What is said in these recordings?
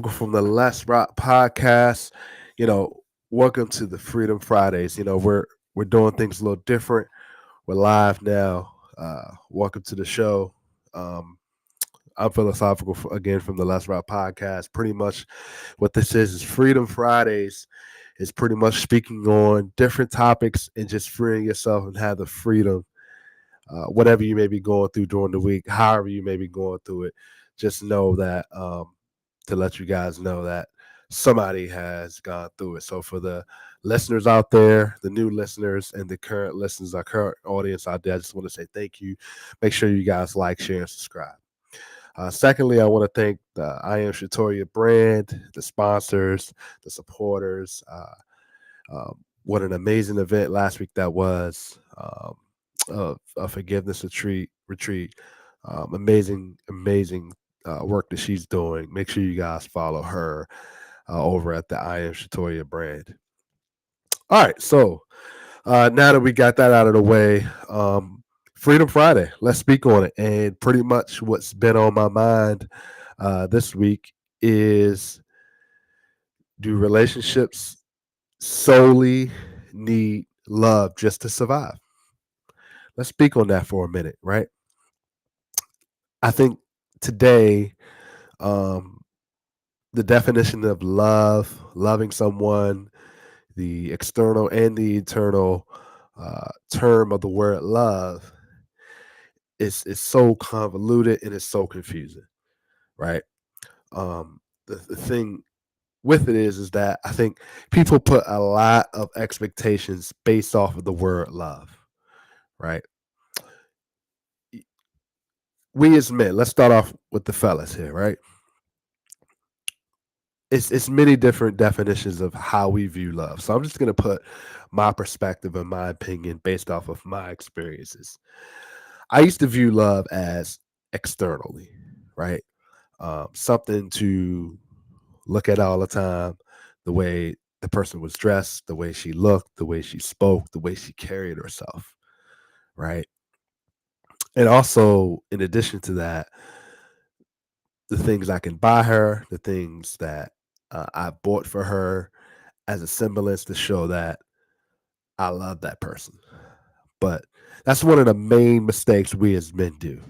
from the Let's Rock podcast. You know, welcome to the Freedom Fridays. We're doing things a little different. We're live now. Welcome to the show. Um, I'm philosophical again from the Let's Rock podcast. Pretty much what this is Freedom Fridays. Is pretty much speaking on different topics and just freeing yourself and have the freedom, whatever you may be going through during the week, however you may be going through it. Just know that to let you guys know that somebody has gone through it. So for the listeners out there, the new listeners and the current listeners, our current audience out there, I just want to say thank you. Make sure you guys like, share, and subscribe. Secondly, I want to thank the I Am Shatoria brand, the sponsors, the supporters. What an amazing event last week that was. A forgiveness retreat. Amazing work that she's doing. Make sure you guys follow her over at the I Am Shatoria brand. All right, so now that we got that out of the way, Freedom Friday. Let's speak on it. And pretty much what's been on my mind this week is: do relationships solely need love just to survive? Let's speak on that for a minute, right? I think today, um, the definition of love, loving someone, the external and the internal term of the word love is so convoluted and it's so confusing, right? The thing with it is that I think people put a lot of expectations based off of the word love, right? We as men, let's start off with the fellas here, right? It's many different definitions of how we view love. So I'm just gonna put my perspective and my opinion based off of my experiences. I used to view love as externally, right? Something to look at all the time, the way the person was dressed, the way she looked, the way she spoke, the way she carried herself, right? And also, in addition to that, the things I can buy her, the things that I bought for her as a semblance to show that I love that person. But that's one of the main mistakes we as men do.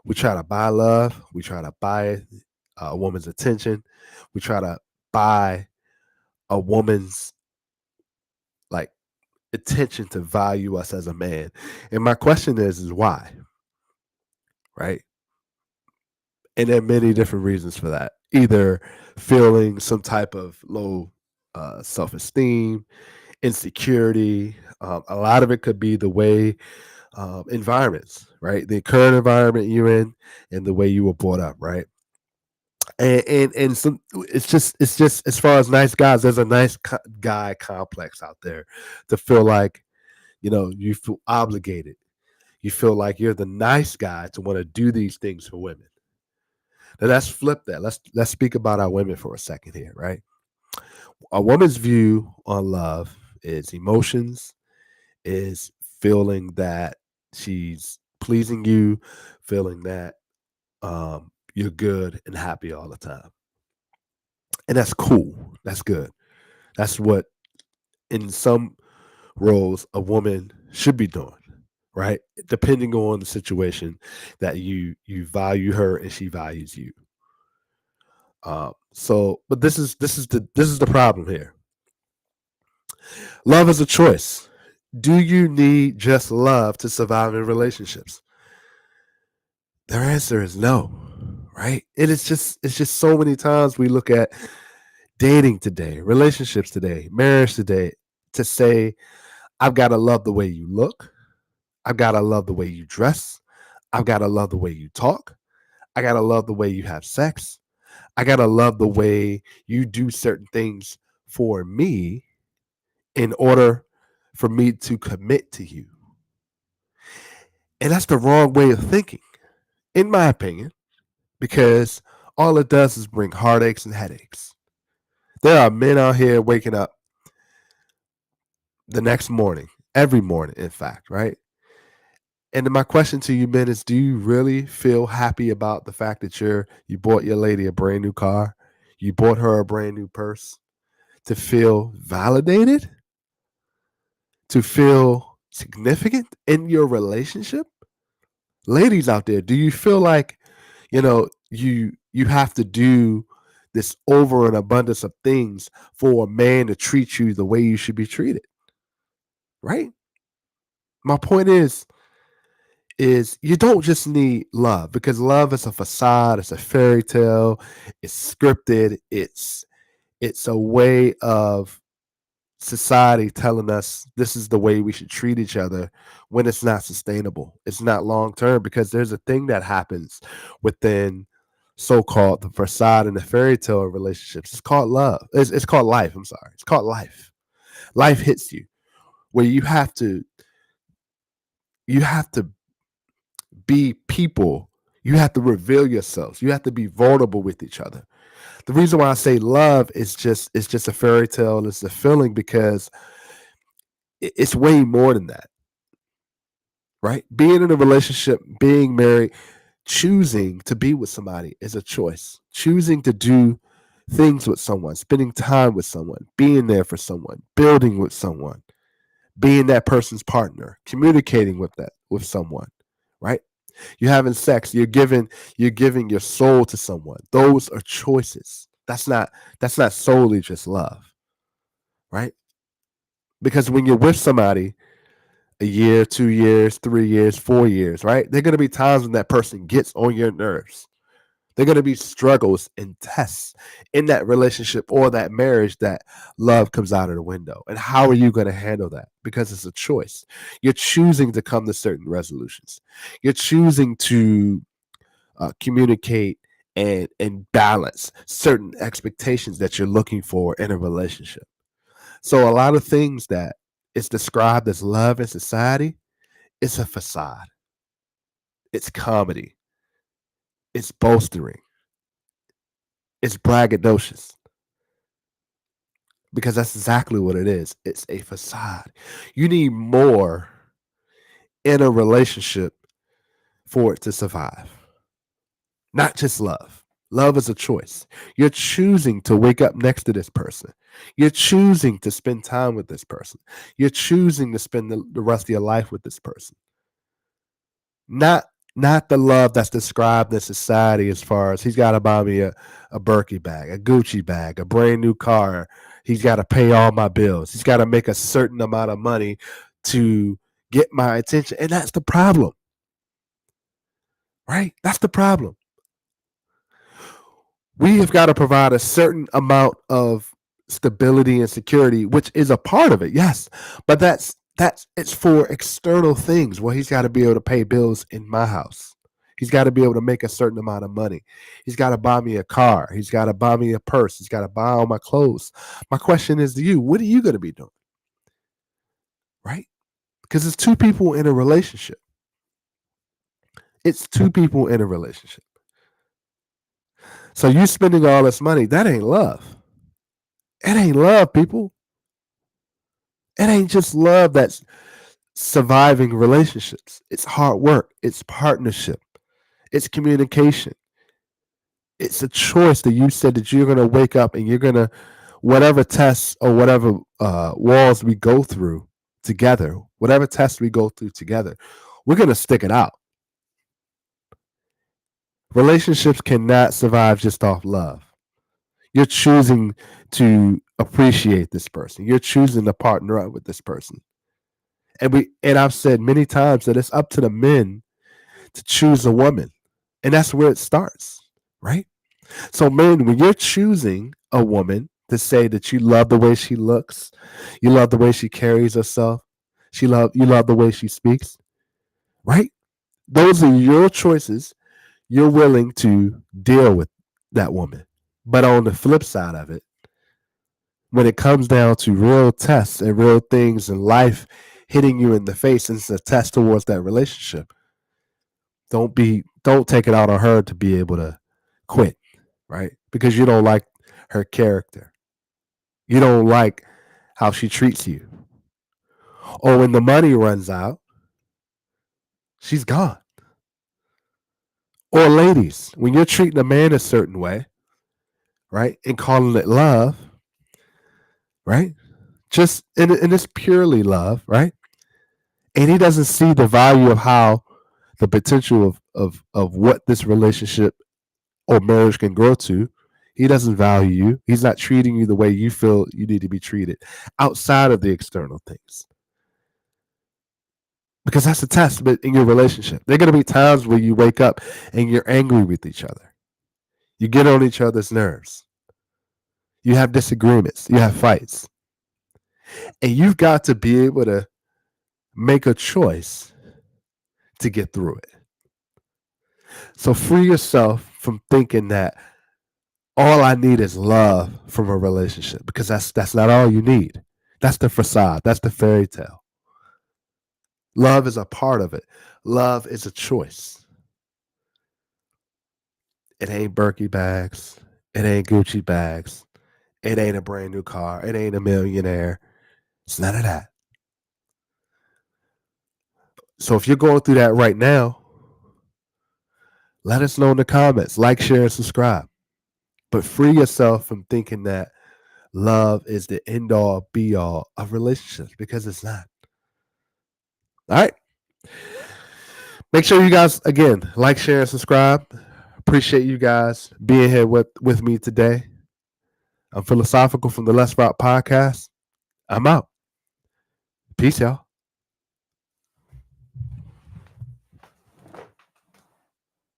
We try to buy love, we try to buy a woman's attention, we try to buy a woman's like attention to value us as a man. And my question is why, right? And there are many different reasons for that. Either feeling some type of low self-esteem, insecurity. A lot of it could be the way environments, right? The current environment you're in and the way you were brought up, right? And some it's just as far as nice guys, there's a guy complex out there to feel like you feel obligated. You feel like you're the nice guy to want to do these things for women. Now let's flip that. Let's speak about our women for a second here, right? A woman's view on love is emotions, is feeling that she's pleasing you, feeling that you're good and happy all the time. And that's cool. That's good. That's what, in some roles, a woman should be doing, right? Depending on the situation that you value her and she values you. But this is the problem here. Love is a choice. Do you need just love to survive in relationships? Their answer is no, right? It's just so many times we look at dating today, relationships today, marriage today, to say, I've got to love the way you look. I've got to love the way you dress. I've got to love the way you talk. I got to love the way you have sex. I got to love the way you do certain things for me in order for me to commit to you. And that's the wrong way of thinking, in my opinion, because all it does is bring heartaches and headaches. There are men out here waking up the next morning, every morning, in fact, right? And then my question to you, men, is: do you really feel happy about the fact that you bought your lady a brand new car? You bought her a brand new purse to feel validated, to feel significant in your relationship. Ladies out there, do you feel like, you have to do this over an abundance of things for a man to treat you the way you should be treated? Right? My point is you don't just need love, because love is a facade, it's a fairy tale, it's scripted, it's a way of society telling us this is the way we should treat each other, when it's not sustainable. It's not long term, because there's a thing that happens within so-called the facade and the fairy tale relationships. It's called love. It's called life. I'm sorry. It's called life. Life hits you where you have to be people. You have to reveal yourselves. You have to be vulnerable with each other. The reason why I say love is just a fairy tale, it's a feeling, because it's way more than that, right? Being in a relationship, being married, choosing to be with somebody is a choice. Choosing to do things with someone, spending time with someone, being there for someone, building with someone, being that person's partner, communicating with someone, right? You're having sex, you're giving your soul to someone. Those are choices. That's not solely just love, right? Because when you're with somebody a year, 2 years, 3 years, 4 years, right? There are going to be times when that person gets on your nerves. There are going to be struggles and tests in that relationship or that marriage that love comes out of the window. And how are you going to handle that? Because it's a choice. You're choosing to come to certain resolutions. You're choosing to communicate and balance certain expectations that you're looking for in a relationship. So a lot of things that is described as love in society, it's a facade. It's comedy. It's bolstering. It's braggadocious, because that's exactly what it is. It's a facade. You need more in a relationship for it to survive. Not just love. Love is a choice. You're choosing to wake up next to this person. You're choosing to spend time with this person. You're choosing to spend the rest of your life with this person. Not the love that's described in society, as far as he's got to buy me a Birkin bag, a Gucci bag, a brand new car. He's got to pay all my bills. He's got to make a certain amount of money to get my attention. And that's the problem, right? That's the problem. We have got to provide a certain amount of stability and security, which is a part of it, yes. But that's it's for external things. Well, he's got to be able to pay bills in my house. He's got to be able to make a certain amount of money. He's got to buy me a car. He's got to buy me a purse. He's got to buy all my clothes. My question is to you, what are you going to be doing? Right? Because it's two people in a relationship. It's two people in a relationship. So you spending all this money, that ain't love. It ain't love, people. It ain't just love that's surviving relationships. It's hard work. It's partnership. It's communication. It's a choice that you said that you're going to wake up and you're going to, whatever tests or whatever walls we go through together, whatever tests we go through together, we're going to stick it out. Relationships cannot survive just off love. You're choosing to appreciate this person. You're choosing to partner up with this person. And I've said many times that it's up to the men to choose a woman. And that's where it starts, right? So, men, when you're choosing a woman to say that you love the way she looks, you love the way she carries herself, you love the way she speaks, right? Those are your choices. You're willing to deal with that woman. But on the flip side of it, when it comes down to real tests and real things in life hitting you in the face, and it's a test towards that relationship, don't take it out on her to be able to quit, right? Because you don't like her character. You don't like how she treats you. Or when the money runs out, she's gone. Or ladies, when you're treating a man a certain way, right? And calling it love, right? Just and it's purely love, right? And he doesn't see the value of how the potential of what this relationship or marriage can grow to. He doesn't value you. He's not treating you the way you feel you need to be treated outside of the external things. Because that's a testament in your relationship. There are going to be times where you wake up and you're angry with each other. You get on each other's nerves. You have disagreements. You have fights. And you've got to be able to make a choice to get through it. So free yourself from thinking that all I need is love from a relationship, because that's not all you need. That's the facade. That's the fairy tale. Love is a part of it. Love is a choice. It ain't Birkin bags. It ain't Gucci bags. It ain't a brand new car. It ain't a millionaire. It's none of that. So if you're going through that right now, let us know in the comments. Like, share, and subscribe. But free yourself from thinking that love is the end all be all of relationships, because it's not. All right. Make sure you guys, again, like, share, and subscribe. Appreciate you guys being here with me today. I'm Philosophical from the Let's Rock Podcast. I'm out. Peace, y'all.